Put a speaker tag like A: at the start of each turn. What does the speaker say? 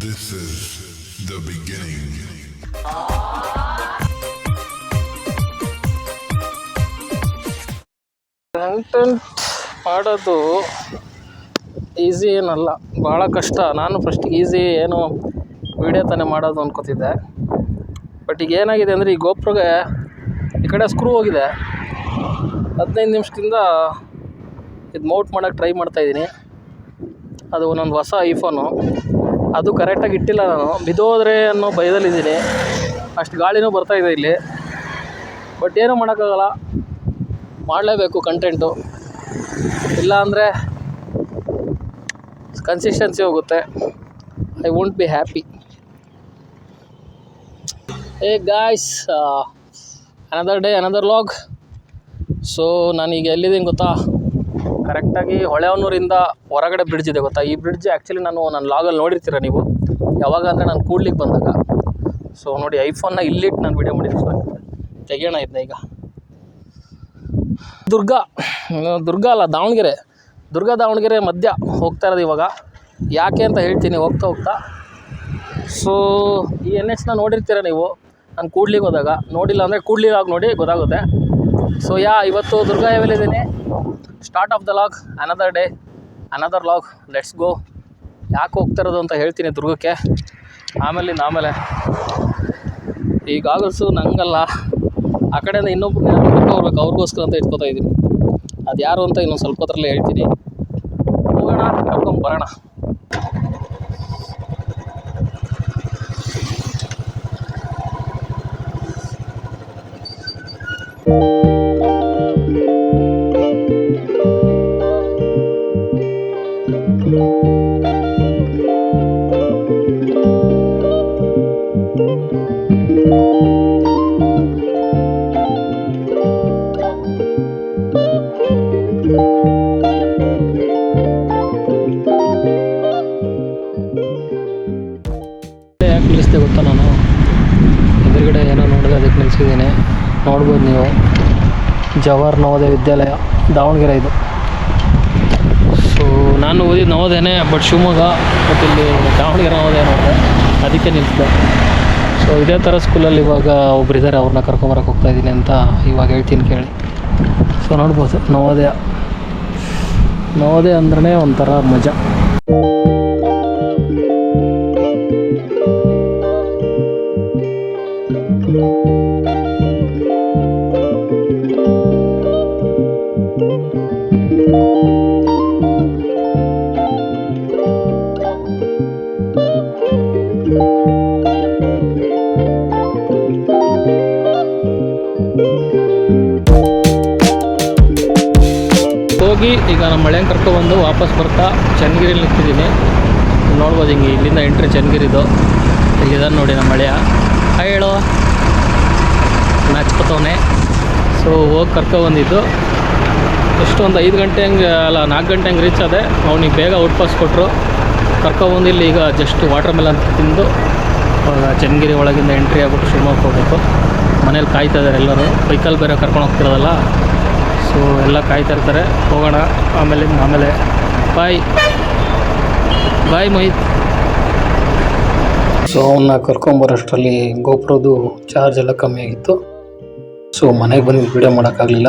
A: This is the beginning.
B: Content ಮಾಡೋದು easy ಏನಲ್ಲ, ಭಾಳ ಕಷ್ಟ. ನಾನು ಫಸ್ಟ್ ಈಸಿ ಏನು ವಿಡಿಯೋ ತಾನೇ ಮಾಡೋದು ಅನ್ಕೋತಿದ್ದೆ. ಬಟ್ ಈಗ ಏನಾಗಿದೆ ಅಂದರೆ ಈ ಗೋಪ್ರೋಗೆ ಈ ಕಡೆ ಸ್ಕ್ರೂ ಹೋಗಿದೆ. 15 ನಿಮಿಷದಿಂದ ಇದು ಮೌಂಟ್ ಮಾಡೋಕ್ಕೆ ಟ್ರೈ ಮಾಡ್ತಾಯಿದ್ದೀನಿ. ಅದು ಒಂದೊಂದು ಹೊಸ ಐಫೋನು, ಅದು ಕರೆಕ್ಟಾಗಿ ಇಟ್ಟಿಲ್ಲ. ನಾನು ಬಿದ್ದೋದ್ರೆ ಅನ್ನೋ ಭಯದಲ್ಲಿದ್ದೀನಿ. ಅಷ್ಟು ಗಾಳಿನೂ ಬರ್ತಾಯಿದೆ ಇಲ್ಲಿ. ಬಟ್ ಏನೂ ಮಾಡೋಕ್ಕಾಗಲ್ಲ, ಮಾಡಲೇಬೇಕು ಕಂಟೆಂಟು. ಇಲ್ಲ ಅಂದರೆ ಕನ್ಸಿಸ್ಟೆನ್ಸಿ ಹೋಗುತ್ತೆ. I won't be happy. Hey guys, another day another vlog. So ನಾನೀಗ ಎಲ್ಲಿದ್ದೀನಿ ಗೊತ್ತಾ? ಕರೆಕ್ಟಾಗಿ ಹೊಳೆಹೊನ್ನೂರಿಂದ ಹೊರಗಡೆ ಬ್ರಿಡ್ಜ್ ಇದೆ ಗೊತ್ತಾ? ಈ ಬ್ರಿಡ್ಜ್ ಆ್ಯಕ್ಚುಲಿ ನನ್ನ ಲಾಗಲ್ಲಿ ನೋಡಿರ್ತೀರ ನೀವು. ಯಾವಾಗ ಅಂದರೆ ನಾನು ಕೂಡ್ಲಿಕ್ಕೆ ಬಂದಾಗ. ಸೊ ನೋಡಿ, ಐಫೋನ್ನ ಇಲ್ಲಿಟ್ಟು ನಾನು ವೀಡಿಯೋ ಮಾಡಿದ್ದೀನಿ. ಸೊ ತೆಗಿಯೋಣ ಇದನ್ನ ಈಗ. ದುರ್ಗ ಅಲ್ಲ, ದಾವಣಗೆರೆ ಮಧ್ಯ ಹೋಗ್ತಾ ಇರೋದು ಇವಾಗ. ಯಾಕೆ ಅಂತ ಹೇಳ್ತೀನಿ ಹೋಗ್ತಾ. ಸೊ ಈ NHನ ನೋಡಿರ್ತೀರ ನೀವು. ನಾನು ಕೂಡ್ಲಿಗೆ ಹೋದಾಗ, ನೋಡಿಲ್ಲ ಅಂದರೆ ಕೂಡ್ಲಿಗೆ ನೋಡಿ ಗೊತ್ತಾಗುತ್ತೆ. ಸೊ ಇವತ್ತು ದುರ್ಗ ಯಾವೆಲ್ಲಿದ್ದೀನಿ. Start of the log, another day another log. Let's go. ಯಾಕೆ ಹೋಗ್ತಾ ಇರೋದು ಅಂತ ಹೇಳ್ತೀನಿ ದುರ್ಗಕ್ಕೆ. ಆಮೇಲೆ ಈ ಗಾಗಲ್ಸು ನಂಗಲ್ಲ, ಆ ಕಡೆಯಿಂದ ಇನ್ನೊಬ್ರು ಹೋಗ್ಬೇಕು, ಅವ್ರಿಗೋಸ್ಕರ ಅಂತ ಇಟ್ಕೋತಾ ಇದ್ದೀನಿ. ಅದು ಯಾರು ಅಂತ ಇನ್ನೊಂದು ಸ್ವಲ್ಪ ಹೊತ್ತರಲ್ಲೇ ಹೇಳ್ತೀನಿ. ಹೋಗೋಣ, ಕರ್ಕೊಂಬರೋಣ. ಯಾಕೆ ನಿಲ್ಲಿಸಿದೆ ಗೊತ್ತಾ? ನಾನು ಎದುರುಗಡೆ ಏನೋ ನೋಡಿದೆ, ಅದಕ್ಕೆ ನಿಲ್ಲಿಸಿದ್ದೀನಿ. ನೋಡ್ಬೋದು ನೀವು, ಜವಾಹರ್ ನವೋದಯ ವಿದ್ಯಾಲಯ ದಾವಣಗೆರೆ ಇದು. ಸೊ ನಾನು ಓದಿದ್ದು ನವೋದಯನೇ, ಬಟ್ ಶಿವಮೊಗ್ಗ. ಮತ್ತು ಇಲ್ಲಿ ದಾವಣಗೆರೆ ನವೋದಯ ನೋಡಿದೆ, ಅದಕ್ಕೆ ನಿಲ್ಲಿಸಿದೆ. ಸೊ ಇದೇ ಥರ ಸ್ಕೂಲಲ್ಲಿ ಇವಾಗ ಒಬ್ಬರಿದ್ದಾರೆ, ಅವ್ರನ್ನ ಕರ್ಕೊಂಬರಕ್ಕೆ ಹೋಗ್ತಾಯಿದ್ದೀನಿ ಅಂತ ಇವಾಗ ಹೇಳ್ತೀನಿ ಕೇಳಿ. ಸೊ ನೋಡ್ಬೋದು, ನವೋದಯ ಅಂದ್ರೆ ಒಂಥರ ಮಜಾ. ಹೋಗಿ ಈಗ ನಮ್ಮ ಮಳೆಯನ್ನು ಕರ್ಕೊಬಂದು ವಾಪಸ್ ಬರ್ತಾ ಚನ್ನಗಿರಿಲಿ ನಿಂತಿದ್ದೀನಿ. ನೋಡ್ಬೋದು ಹಿಂಗೆ ಇಲ್ಲಿಂದ ಎಂಟ್ರಿ ಚನ್ನಗಿರಿದು. ಇಲ್ಲಿದ್ದಾನೆ ನೋಡಿ ನಮ್ಮ ಮಳೆಯ. ಹಾಯ್ ಹೇಳೋ, ನಾಚ್ಕೊತವನೆ. ಸೊ ಹೋಗಿ ಕರ್ಕೊಬಂದಿದ್ದು ಎಷ್ಟು ಒಂದು 5 ಗಂಟೆ ಹಂಗೆ, ಅಲ್ಲ 4 ಗಂಟೆ ಹಂಗೆ ರೀಚ್ ಆದೆ. ಅವ್ನಿಗೆ ಬೇಗ ಔಟ್ ಪಾಸ್ ಕೊಟ್ಟರು, ಕರ್ಕೊಬಂದು ಇಲ್ಲಿ ಈಗ ಜಸ್ಟ್ ವಾಟರ್ ಮೆಲನ್ ತಿಂದು ಚನ್ನಗಿರಿ ಒಳಗಿಂದ ಎಂಟ್ರಿ ಆಗ್ಬಿಟ್ಟು ಶಿವಮೊಗ್ಗ ಹೋಗಬೇಕು. ಮನೇಲಿ ಕಾಯ್ತಾ ಇದ್ದಾರೆ ಎಲ್ಲರೂ, ಬೈಕಲ್ಲಿ ಬೇರೆ ಕರ್ಕೊಂಡು ಹೋಗ್ತಿರೋದಲ್ಲ. ಸೊ ಎಲ್ಲ ಕಾಯ್ತಾ ಇರ್ತಾರೆ. ಹೋಗೋಣ ಆಮೇಲೆ ಬಾಯ್ ಮೋಹಿತ್. ಸೊ ಅವನ್ನ ಕರ್ಕೊಂಬರೋಷ್ಟರಲ್ಲಿ ಗೋಪ್ರೋದು ಚಾರ್ಜ್ ಎಲ್ಲ ಕಮ್ಮಿ ಆಗಿತ್ತು. ಸೊ ಮನೆಗೆ ಬಂದು ವಿಡಿಯೋ ಮಾಡೋಕ್ಕಾಗಲಿಲ್ಲ.